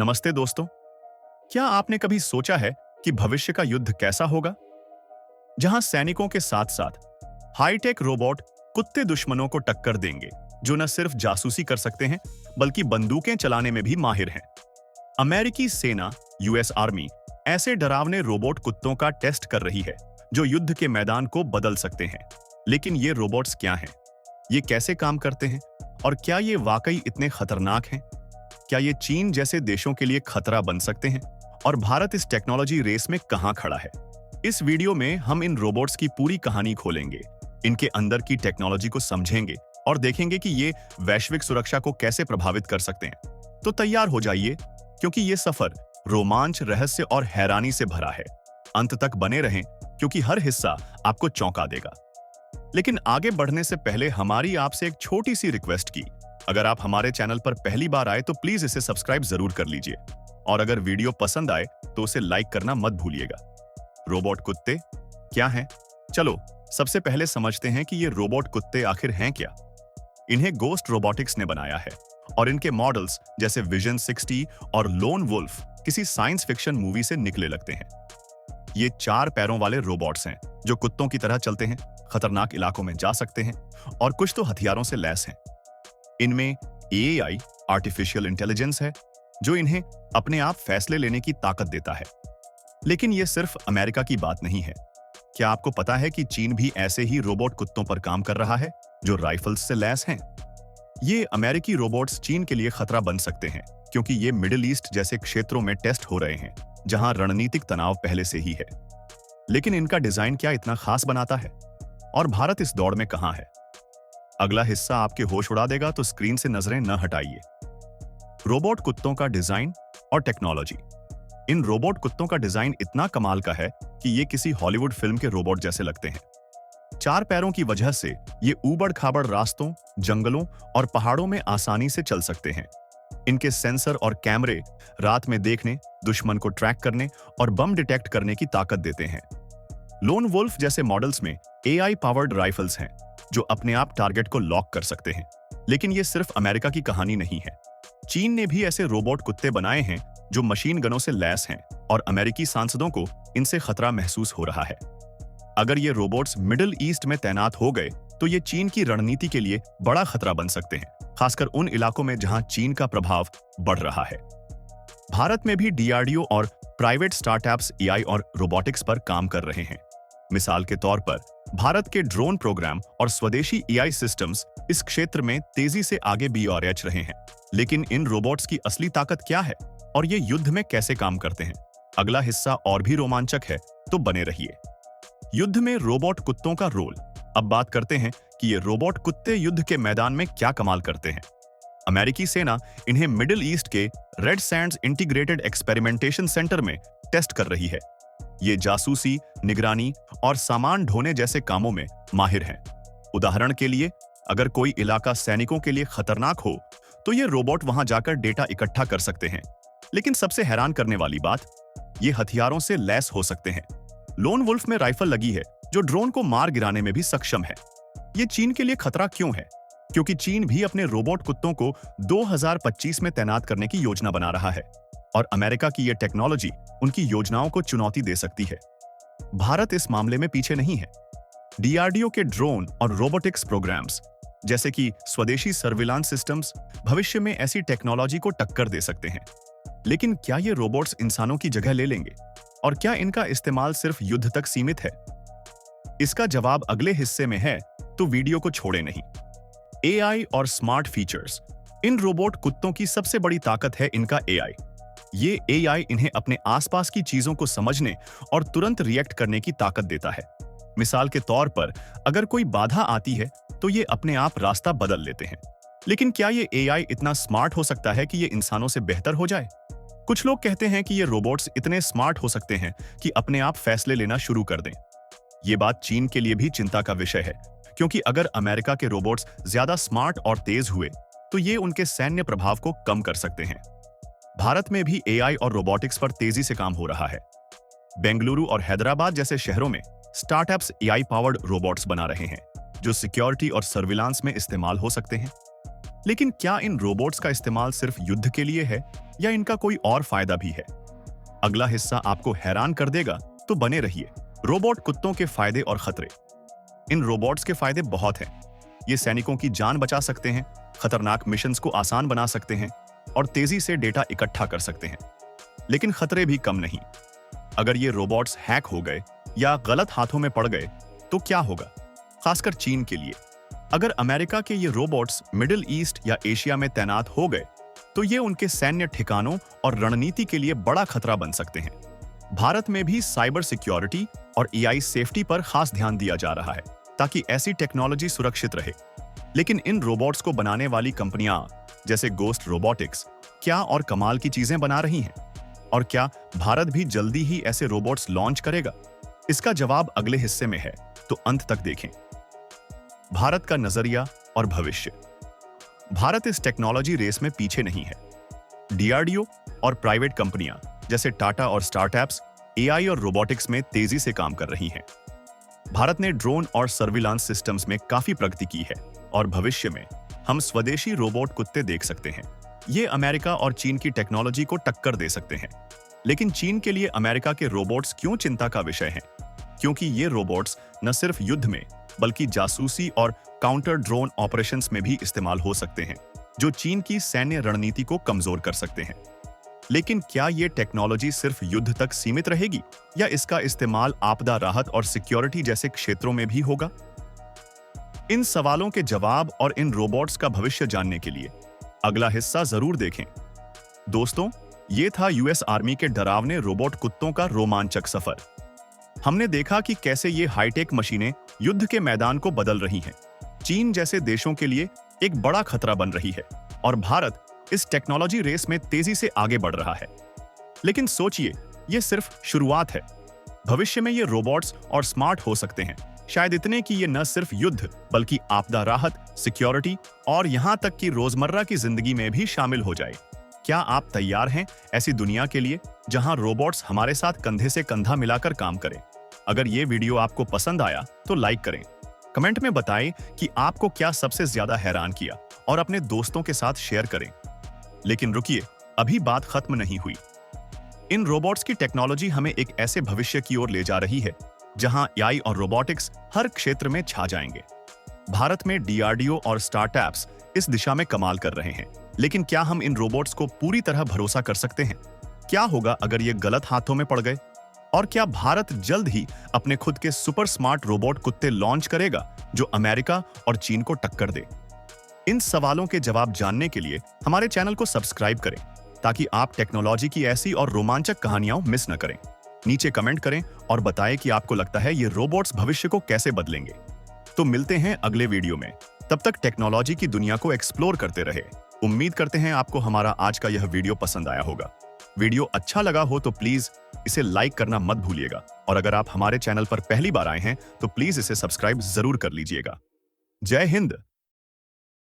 नमस्ते दोस्तों। क्या आपने कभी सोचा है कि भविष्य का युद्ध कैसा होगा, जहां सैनिकों के साथ साथ हाईटेक रोबोट कुत्ते दुश्मनों को टक्कर देंगे, जो न सिर्फ जासूसी कर सकते हैं बल्कि बंदूकें चलाने में भी माहिर हैं। अमेरिकी सेना यूएस आर्मी ऐसे डरावने रोबोट कुत्तों का टेस्ट कर रही है जो युद्ध के मैदान को बदल सकते हैं। लेकिन ये रोबोट्स क्या हैं? ये कैसे काम करते हैं? और क्या ये वाकई इतने खतरनाक हैं? क्या ये चीन जैसे देशों के लिए खतरा बन सकते हैं? और भारत इस टेक्नोलॉजी रेस में कहां खड़ा है? इस वीडियो में हम इन रोबोट्स की पूरी कहानी खोलेंगे, इनके अंदर की टेक्नोलॉजी को समझेंगे और देखेंगे कि ये वैश्विक सुरक्षा को कैसे प्रभावित कर सकते हैं। तो तैयार हो जाइए, क्योंकि ये सफर रोमांच, रहस्य और हैरानी से भरा है। अंत तक बने रहें, क्योंकि हर हिस्सा आपको चौंका देगा। लेकिन आगे बढ़ने से पहले हमारी आपसे एक छोटी सी रिक्वेस्ट की। अगर आप हमारे चैनल पर पहली बार आए तो प्लीज इसे सब्सक्राइब जरूर कर लीजिए, और अगर वीडियो पसंद आए तो उसे लाइक करना मत भूलिएगा। रोबोट कुत्ते क्या हैं? चलो सबसे पहले समझते हैं कि ये रोबोट कुत्ते आखिर हैं क्या। इन्हें गोस्ट रोबोटिक्स ने बनाया है, और इनके मॉडल्स जैसे विजन 60 और लोन वुल्फ किसी साइंस फिक्शन मूवी से निकले लगते हैं। ये 4 पैरों वाले रोबोट्स हैं जो कुत्तों की तरह चलते हैं, खतरनाक इलाकों में जा सकते हैं और कुछ तो हथियारों से लैस हैं। इनमें एआई आर्टिफिशियल इंटेलिजेंस है, जो इन्हें अपने आप फैसले लेने की ताकत देता है। लेकिन यह सिर्फ अमेरिका की बात नहीं है। क्या आपको पता है कि चीन भी ऐसे ही रोबोट कुत्तों पर काम कर रहा है, जो राइफल्स से लैस हैं? ये अमेरिकी रोबोट्स चीन के लिए खतरा बन सकते हैं, क्योंकि ये मिडिल ईस्ट जैसे क्षेत्रों में टेस्ट हो रहे हैं, जहां रणनीतिक तनाव पहले से ही है। लेकिन इनका डिजाइन क्या इतना खास बनाता है? और भारत इस दौड़ में कहां है? अगला हिस्सा आपके होश उड़ा देगा, तो स्क्रीन से नजरें न हटाइए। रोबोट कुत्तों का डिजाइन और टेक्नोलॉजी। इन रोबोट कुत्तों का डिजाइन इतना कमाल का है कि ये किसी हॉलीवुड फिल्म के रोबोट जैसे लगते हैं। 4 पैरों की वजह से ये ऊबड़-खाबड़ रास्तों, जंगलों और पहाड़ों में आसानी से चल सकते हैं। इनके सेंसर और कैमरे रात में देखने, दुश्मन को ट्रैक करने और बम डिटेक्ट करने की ताकत देते हैं। लोन वुल्फ जैसे मॉडल्स में एआई पावर्ड राइफल्स हैं, जो अपने आप टारगेट को लॉक कर सकते हैं। लेकिन ये सिर्फ अमेरिका की कहानी नहीं है। चीन ने भी ऐसे रोबोट कुत्ते बनाए हैं जो मशीन गनों से लैस हैं, और अमेरिकी सांसदों को इनसे खतरा महसूस हो रहा है। अगर ये रोबोट्स मिडिल ईस्ट में तैनात हो गए तो ये चीन की रणनीति के लिए बड़ा खतरा बन सकते हैं, खासकर उन इलाकों में जहां चीन का प्रभाव बढ़ रहा है। भारत में भी डीआरडीओ और प्राइवेट स्टार्टअप्स एआई और रोबोटिक्स पर काम कर रहे हैं। मिसाल के तौर पर भारत के ड्रोन प्रोग्राम और स्वदेशी एआई सिस्टम्स इस क्षेत्र में तेजी से आगे भी बढ़ रहे हैं। लेकिन इन रोबोट्स की असली ताकत क्या है, और ये युद्ध में कैसे काम करते हैं? अगला हिस्सा और भी रोमांचक है, तो बने रहिए। युद्ध में रोबोट कुत्तों का रोल। अब बात करते हैं कि ये रोबोट कुत्ते युद्ध के मैदान में क्या कमाल करते हैं। अमेरिकी सेना इन्हें मिडिल ईस्ट के red Sands integrated experimentation centre में टेस्ट कर रही है। ये जासूसी, निगरानी और सामान ढोने जैसे कामों में माहिर हैं। उदाहरण के लिए, अगर कोई इलाका सैनिकों के लिए खतरनाक हो तो ये रोबोट वहां जाकर डेटा इकट्ठा कर सकते हैं। लेकिन सबसे हैरान करने वाली बात, ये हथियारों से लैस हो सकते हैं। लोन वुल्फ में राइफल लगी है, जो ड्रोन को मार गिराने में भी सक्षम है। ये चीन के लिए खतरा क्यों है? क्योंकि चीन भी अपने रोबोट कुत्तों को 2025 में तैनात करने की योजना बना रहा है, और अमेरिका की यह टेक्नोलॉजी उनकी योजनाओं को चुनौती दे सकती है। भारत इस मामले में पीछे नहीं है। डीआरडीओ के ड्रोन और रोबोटिक्स प्रोग्राम्स, जैसे कि स्वदेशी सर्विलांस सिस्टम्स, भविष्य में ऐसी टेक्नोलॉजी को टक्कर दे सकते हैं। लेकिन क्या ये रोबोट्स इंसानों की जगह ले लेंगे? और क्या इनका इस्तेमाल सिर्फ युद्ध तक सीमित है? इसका जवाब अगले हिस्से में है, तो वीडियो को छोड़े नहीं। एआई और स्मार्ट फीचर्स। इन रोबोट कुत्तों की सबसे बड़ी ताकत है इनका एआई। ये एआई इन्हें अपने आसपास की चीजों को समझने और तुरंत रिएक्ट करने की ताकत देता है। मिसाल के तौर पर, अगर कोई बाधा आती है तो ये अपने आप रास्ता बदल लेते हैं। लेकिन क्या ये एआई इतना स्मार्ट हो सकता है कि ये इंसानों से बेहतर हो जाए? कुछ लोग कहते हैं कि ये रोबोट्स इतने स्मार्ट हो सकते हैं कि अपने आप फैसले लेना शुरू कर दें। ये बात चीन के लिए भी चिंता का विषय है, क्योंकि अगर अमेरिका के रोबोट्स ज्यादा स्मार्ट और तेज हुए तो ये उनके सैन्य प्रभाव को कम कर सकते हैं। भारत में भी एआई और रोबोटिक्स पर तेजी से काम हो रहा है। बेंगलुरु और हैदराबाद जैसे शहरों में स्टार्टअप्स एआई पावर्ड रोबोट्स बना रहे हैं, जो सिक्योरिटी और सर्विलांस में इस्तेमाल हो सकते हैं। लेकिन क्या इन रोबोट्स का इस्तेमाल सिर्फ युद्ध के लिए है या इनका कोई और फायदा भी है? अगला हिस्सा आपको हैरान कर देगा, तो बने रहिए। रोबोट कुत्तों के फायदे और खतरे। इन रोबोट्स के फायदे बहुत हैं। ये सैनिकों की जान बचा सकते हैं, खतरनाक मिशंस को आसान बना सकते हैं और तेजी से डेटा इकट्ठा कर सकते हैं। लेकिन खतरे भी कम नहीं। अगर ये रोबोट्स हैक हो गए या गलत हाथों में पड़ गए तो क्या होगा, खासकर चीन के लिए? अगर अमेरिका के ये रोबोट्स मिडिल ईस्ट या एशिया में तैनात हो गए तो ये उनके सैन्य ठिकानों और रणनीति के लिए बड़ा खतरा बन सकते हैं। भारत में भी साइबर सिक्योरिटी और एआई सेफ्टी पर खास ध्यान दिया जा रहा है ताकि ऐसी टेक्नोलॉजी सुरक्षित रहे। लेकिन इन रोबोट्स को बनाने वाली कंपनियां जैसे गोस्ट रोबोटिक्स क्या और कमाल की चीजें बना रही हैं? और क्या भारत भी जल्दी ही ऐसे रोबोट्स लॉन्च करेगा? इसका जवाब अगले हिस्से में है, तो अंत तक देखें। भारत का नजरिया और भविष्य। भारत इस टेक्नोलॉजी रेस में पीछे नहीं है। डीआरडीओ और प्राइवेट कंपनियां जैसे टाटा और स्टार्टअप्स एआई और रोबोटिक्स में तेजी से काम कर रही हैं। भारत ने ड्रोन और सर्विलांस सिस्टम्स में काफी प्रगति की है और भविष्य में हम स्वदेशी रोबोट कुत्ते देख सकते हैं। ये अमेरिका और चीन की टेक्नोलॉजी को टक्कर दे सकते हैं। लेकिन चीन के लिए अमेरिका के रोबोट्स क्यों चिंता का विषय हैं? क्योंकि ये रोबोट्स न सिर्फ युद्ध में बल्कि जासूसी और काउंटर ड्रोन ऑपरेशंस में भी इस्तेमाल हो सकते हैं, जो चीन की सैन्य रणनीति को कमजोर कर सकते हैं। लेकिन क्या ये टेक्नोलॉजी सिर्फ युद्ध तक सीमित रहेगी या इसका इस्तेमाल आपदा राहत और सिक्योरिटी जैसे क्षेत्रों में भी होगा? इन सवालों के जवाब और इन रोबोट्स का भविष्य जानने के लिए अगला हिस्सा जरूर देखें। दोस्तों, ये था यूएस आर्मी के डरावने रोबोट कुत्तों का रोमांचक सफर। हमने देखा कि कैसे ये हाईटेक मशीनें युद्ध के मैदान को बदल रही हैं, चीन जैसे देशों के लिए एक बड़ा खतरा बन रही है और भारत इस टेक्नोलॉजी रेस में तेजी से आगे बढ़ रहा है। लेकिन सोचिए, ये सिर्फ शुरुआत है। भविष्य में ये रोबोट्स और स्मार्ट हो सकते हैं, शायद इतने कि ये न सिर्फ युद्ध बल्कि आपदा राहत, सिक्योरिटी और यहां तक कि रोजमर्रा की जिंदगी में भी शामिल हो जाए। क्या आप तैयार हैं ऐसी दुनिया के लिए जहां रोबोट्स हमारे साथ कंधे से कंधा मिलाकर काम करें? अगर ये वीडियो आपको पसंद आया तो लाइक करें, कमेंट में बताएं कि आपको क्या सबसे ज्यादा हैरान किया और अपने दोस्तों के साथ शेयर करें। लेकिन रुकिए, अभी बात खत्म नहीं हुई। इन रोबोट्स की टेक्नोलॉजी हमें एक ऐसे भविष्य की ओर ले जा रही है जहां एआई और रोबोटिक्स हर क्षेत्र में छा जाएंगे। भारत में डीआरडीओ और स्टार्टअप्स इस दिशा में कमाल कर रहे हैं। लेकिन क्या हम इन रोबोट्स को पूरी तरह भरोसा कर सकते हैं? क्या होगा अगर ये गलत हाथों में पड़ गए? और क्या भारत जल्द ही अपने खुद के सुपर स्मार्ट रोबोट कुत्ते लॉन्च करेगा जो अमेरिका और चीन को टक्कर दे? इन सवालों के जवाब जानने के लिए हमारे चैनल को सब्सक्राइब करें ताकि आप टेक्नोलॉजी की ऐसी और रोमांचक कहानियां मिस न करें। नीचे कमेंट करें और बताएं कि आपको लगता है ये रोबोट्स भविष्य को कैसे बदलेंगे। तो मिलते हैं अगले वीडियो में। तब तक टेक्नोलॉजी की दुनिया को एक्सप्लोर करते रहे। उम्मीद करते हैं आपको हमारा आज का यह वीडियो पसंद आया होगा। वीडियो अच्छा लगा हो तो प्लीज इसे लाइक करना मत भूलिएगा और अगर आप हमारे चैनल पर पहली बार आए हैं तो प्लीज इसे सब्सक्राइब जरूर कर लीजिएगा। जय हिंद।